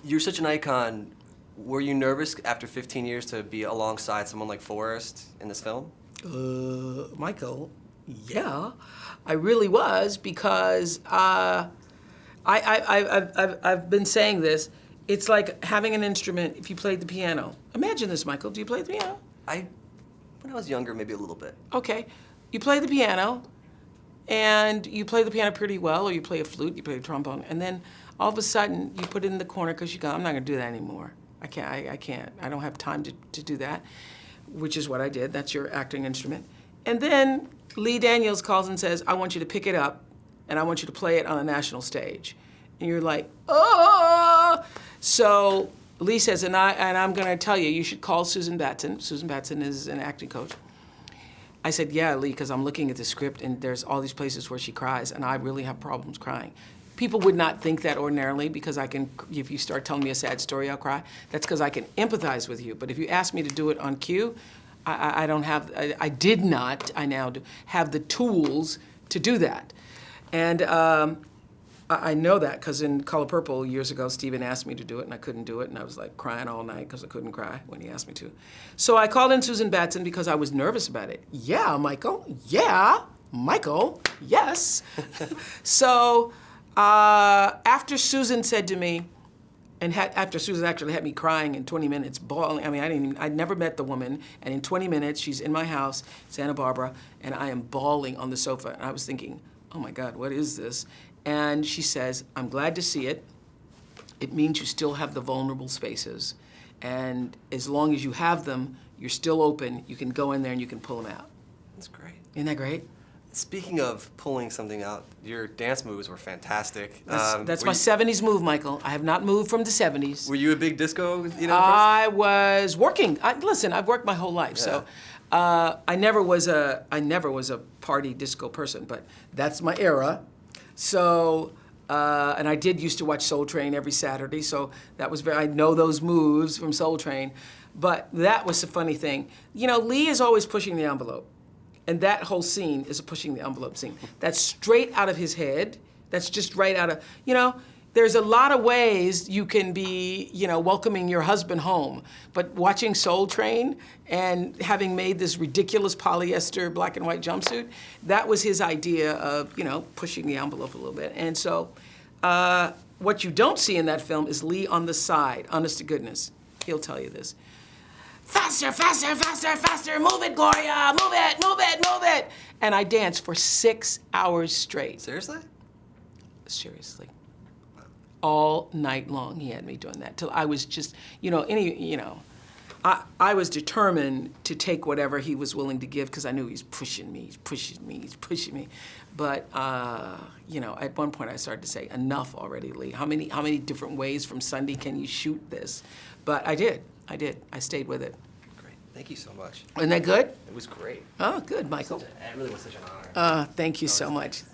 You're such an icon. Were you nervous after 15 years to be alongside someone like Forrest in this film? Michael, yeah, I really was because I've been saying this. It's like having an instrument if you played the piano. Imagine this, Michael. Do you play the piano? When I was younger, maybe a little bit. Okay. You play the piano, and you play the piano pretty well, or you play a flute, you play a trombone, and then all of a sudden you put it in the corner because you go, I'm not going to do that anymore. I can't. I don't have time to do that, which is what I did. That's your acting instrument. And then Lee Daniels calls and says, I want you to pick it up, and I want you to play it on a national stage. And you're like, oh! So Lee says, and I'm going to tell you, you should call Susan Batson. Susan Batson is an acting coach. I said, yeah, Lee, because I'm looking at the script, and there's all these places where she cries, and I really have problems crying. People would not think that ordinarily because if you start telling me a sad story, I'll cry. That's because I can empathize with you. But if you ask me to do it on cue, I did not, I now do, have the tools to do that. And I know that because in Color Purple years ago, Steven asked me to do it and I couldn't do it, and I was like crying all night because I couldn't cry when he asked me to. So I called in Susan Batson because I was nervous about it. Yeah, Michael, yeah, Michael, yes. So after Susan said to me, and after Susan actually had me crying in 20 minutes, bawling. I mean, I'd never met the woman, and in 20 minutes, she's in my house, Santa Barbara, and I am bawling on the sofa. And I was thinking, oh my God, what is this? And she says, I'm glad to see it. It means you still have the vulnerable spaces. And as long as you have them, you're still open. You can go in there and you can pull them out. That's great. Isn't that great? Speaking of pulling something out, your dance moves were fantastic. That's my 70s move, Michael. I have not moved from the 70s. Were you a big disco, person? I was working. Listen, I've worked my whole life, so I never was a party disco person, but that's my era. So, and I did used to watch Soul Train every Saturday, so that was I know those moves from Soul Train, but that was the funny thing. You know, Lee is always pushing the envelope. And that whole scene is a pushing the envelope scene. That's straight out of his head. That's just right out of, there's a lot of ways you can be, welcoming your husband home. But watching Soul Train and having made this ridiculous polyester black and white jumpsuit, that was his idea of, pushing the envelope a little bit. And so what you don't see in that film is Lee on the side, honest to goodness. He'll tell you this. Faster, faster, faster, faster, move it, Gloria, move it, move it, move it. And I danced for 6 hours straight. Seriously? Seriously. All night long he had me doing that till I was just, I was determined to take whatever he was willing to give because I knew he's pushing me, he's pushing me, he's pushing me. But, at one point I started to say, enough already, Lee. How many different ways from Sunday can you shoot this? But I did. I stayed with it. Great. Thank you so much. Isn't that good? It was great. Oh, good, Michael. It really was such an honor. Thank you so much.